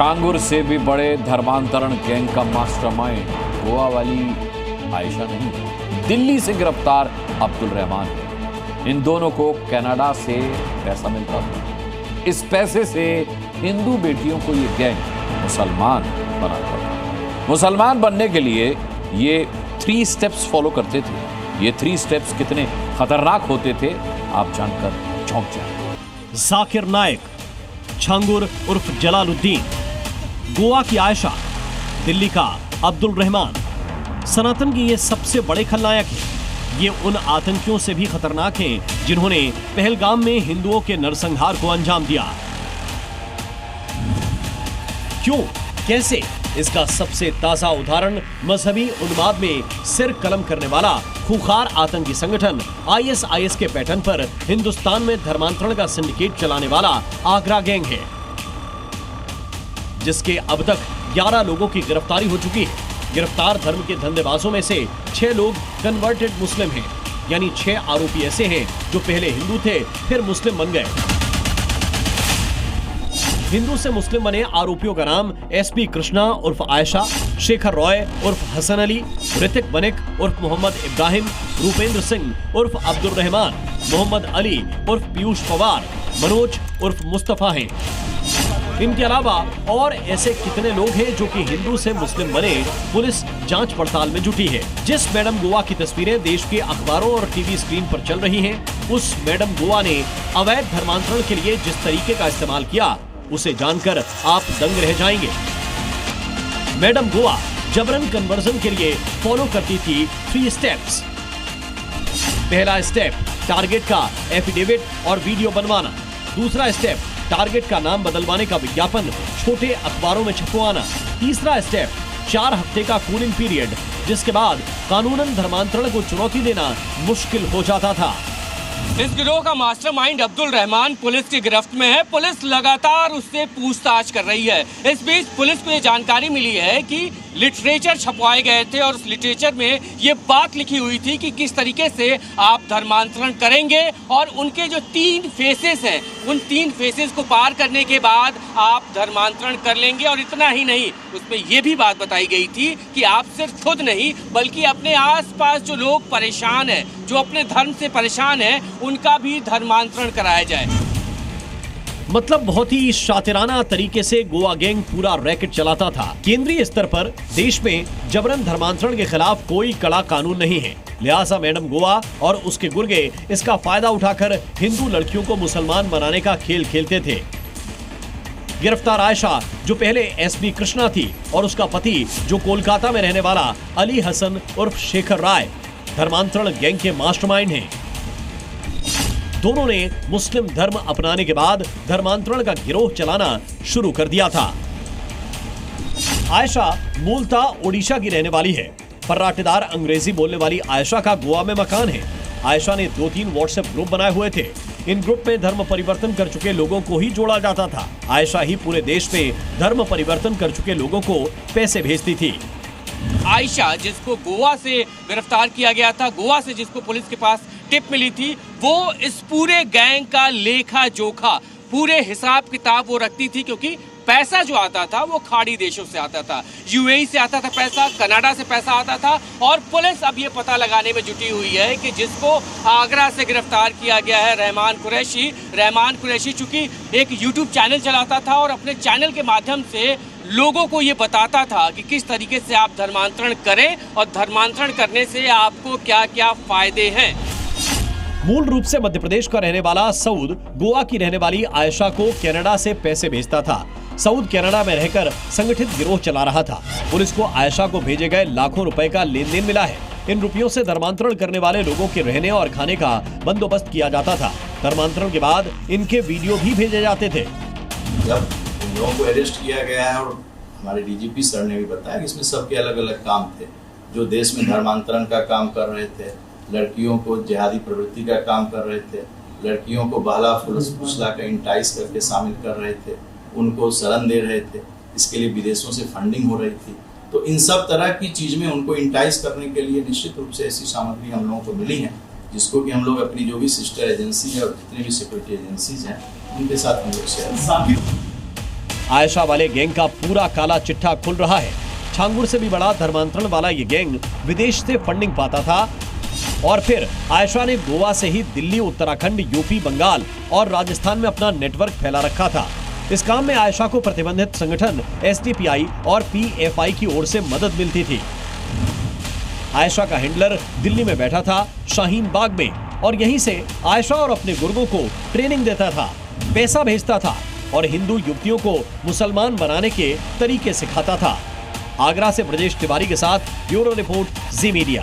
छांगुर से भी बड़े धर्मांतरण गैंग का मास्टरमाइंड गोवा वाली आयशा नहीं, दिल्ली से गिरफ्तार अब्दुल रहमान है। इन दोनों को कनाडा से पैसा मिलता था। इस पैसे से हिंदू बेटियों को ये गैंग मुसलमान बनाता था। मुसलमान बनने के लिए ये 3 स्टेप्स फॉलो करते थे। ये 3 स्टेप्स कितने खतरनाक होते थे आप जानकर चौंक जाए। जाकिर नायक, छांगुर उर्फ जलालुद्दीन, गोवा की आयशा, दिल्ली का अब्दुल रहमान, सनातन के ये सबसे बड़े खलनायक हैं। ये उन आतंकियों से भी खतरनाक हैं जिन्होंने पहलगाम में हिंदुओं के नरसंहार को अंजाम दिया। क्यों, कैसे? इसका सबसे ताजा उदाहरण मजहबी उन्माद में सिर कलम करने वाला खूंखार आतंकी संगठन ISIS के पैटर्न पर हिंदुस्तान में धर्मांतरण का सिंडिकेट चलाने वाला आगरा गैंग है, जिसके अब तक 11 लोगों की गिरफ्तारी हो चुकी है। गिरफ्तार धर्म के धंधेबाजों में से 6 लोग कन्वर्टेड मुस्लिम हैं, यानी 6 आरोपी ऐसे हैं जो पहले हिंदू थे फिर मुस्लिम बन गए। हिंदू से मुस्लिम बने आरोपियों का नाम SP कृष्णा उर्फ आयशा, शेखर रॉय उर्फ हसन अली, ऋतिक वनिक उर्फ मोहम्मद इब्राहिम, रूपेंद्र सिंह उर्फ अब्दुल रहमान, मोहम्मद अली उर्फ पीयूष पवार, मनोज उर्फ मुस्तफा हैं। इनके अलावा और ऐसे कितने लोग हैं जो कि हिंदू से मुस्लिम बने, पुलिस जांच पड़ताल में जुटी है। जिस मैडम गोवा की तस्वीरें देश के अखबारों और टीवी स्क्रीन पर चल रही हैं, उस मैडम गोवा ने अवैध धर्मांतरण के लिए जिस तरीके का इस्तेमाल किया, उसे जानकर आप दंग रह जाएंगे। मैडम गोवा जबरन कन्वर्जन के लिए फॉलो करती थी 3 स्टेप्स। पहला स्टेप, टारगेट का एफिडेविट और वीडियो बनवाना। दूसरा स्टेप, टारगेट का नाम बदलवाने का विज्ञापन छोटे अखबारों में छपवाना। तीसरा स्टेप, 4 हफ्ते का कूलिंग पीरियड, जिसके बाद कानूनन धर्मांतरण को चुनौती देना मुश्किल हो जाता था। इस गिरोह का मास्टरमाइंड अब्दुल रहमान पुलिस की गिरफ्त में है। पुलिस लगातार उससे पूछताछ कर रही है। इस बीच पुलिस को ये जानकारी मिली है कि लिटरेचर छपवाए गए थे और उस लिटरेचर में ये बात लिखी हुई थी कि किस तरीके से आप धर्मांतरण करेंगे और उनके जो 3 फेसेस हैं, उन 3 फेसेस को पार करने के बाद आप धर्मांतरण कर लेंगे। और इतना ही नहीं, उसमें ये भी बात बताई गई थी कि आप सिर्फ खुद नहीं बल्कि अपने आसपास जो लोग परेशान हैं, जो अपने धर्म से परेशान हैं, उनका भी धर्मांतरण कराया जाए। मतलब बहुत ही शातिराना तरीके से गोवा गैंग पूरा रैकेट चलाता था। केंद्रीय स्तर पर देश में जबरन धर्मांतरण के खिलाफ कोई कड़ा कानून नहीं है, लिहाजा मैडम गोवा और उसके गुर्गे इसका फायदा उठाकर हिंदू लड़कियों को मुसलमान बनाने का खेल खेलते थे। गिरफ्तार आयशा, जो पहले SP कृष्णा थी, और उसका पति जो कोलकाता में रहने वाला अली हसन उर्फ शेखर राय, धर्मांतरण गैंग के मास्टरमाइंड हैं। दोनों ने मुस्लिम धर्म अपनाने के बाद धर्मांतरण का गिरोह चलाना शुरू कर दिया था। आयशा मूलतः ओडिशा की रहने वाली है। फर्राटेदार अंग्रेजी बोलने वाली आयशा का गोवा में मकान है। आयशा ने 2-3 व्हाट्सएप ग्रुप बनाए हुए थे। इन ग्रुप में धर्म परिवर्तन कर चुके लोगों को ही जोड़ा जाता था। आयशा ही पूरे देश में धर्म परिवर्तन कर चुके लोगों को पैसे भेजती थी। आयशा, जिसको गोवा से गिरफ्तार किया गया था, गोवा से जिसको पुलिस के पास टिप मिली थी, वो इस पूरे गैंग का लेखा जोखा, पूरे हिसाब किताब वो रखती थी, क्योंकि पैसा जो आता था वो खाड़ी देशों से आता था, UAE से आता था पैसा, कनाडा से पैसा आता था। और पुलिस अब ये पता लगाने में जुटी हुई है कि जिसको आगरा से गिरफ्तार किया गया है, रहमान कुरैशी चूंकि एक YouTube चैनल चलाता था और अपने चैनल के माध्यम से लोगों को ये बताता था कि किस तरीके से आप धर्मांतरण करें और धर्मांतरण करने से आपको क्या क्या फायदे हैं। मूल रूप से मध्य प्रदेश का रहने वाला सऊद गोवा की रहने वाली आयशा को कनाडा से पैसे भेजता था। सऊद कनाडा में रहकर संगठित गिरोह चला रहा था। पुलिस को आयशा को भेजे गए लाखों रुपए का लेन देन मिला है। इन रुपयों से धर्मांतरण करने वाले लोगों के रहने और खाने का बंदोबस्त किया जाता था। धर्मांतरण के बाद इनके वीडियो भी भेजे जाते थे। जब इन लोगों को अरेस्ट किया गया है और हमारे DGP सर ने भी बताया कि इसमें सबके अलग अलग काम थे। जो देश में धर्मांतरण का काम कर रहे थे, लड़कियों को जिहादी प्रवृत्ति का काम कर रहे थे, लड़कियों को बहला फुसला कर इंटाइस करके शामिल कर रहे थे, उनको शरण दे रहे थे, इसके लिए विदेशों से फंडिंग हो रही थी। तो इन सब तरह की चीज़ में उनको इंटाइस करने के लिए निश्चित रूप से ऐसी सामग्री हम लोगों को मिली है, जिसको कि हम लोग अपनी जो भी सिस्टर एजेंसी है और जितनी भी सिक्योरिटी एजेंसीज हैं उनके साथ हम लोग शेयर। आयशा वाले गैंग का पूरा काला चिट्ठा खुल रहा है। छांगुर से भी बड़ा धर्मांतरण वाला ये गैंग विदेश से फंडिंग पाता था और फिर आयशा ने गोवा से ही दिल्ली, उत्तराखंड, यूपी, बंगाल और राजस्थान में अपना नेटवर्क फैला रखा था। इस काम में आयशा को प्रतिबंधित संगठन एसडीपीआई और पीएफआई की ओर से मदद मिलती थी। आयशा का हैंडलर दिल्ली में बैठा था, शाहीन बाग में, और यहीं से आयशा और अपने गुर्गों को ट्रेनिंग देता था, पैसा भेजता था और हिंदू युवतियों को मुसलमान बनाने के तरीके सिखाता था। आगरा से ब्रजेश तिवारी के साथ ब्यूरो रिपोर्ट, जी मीडिया।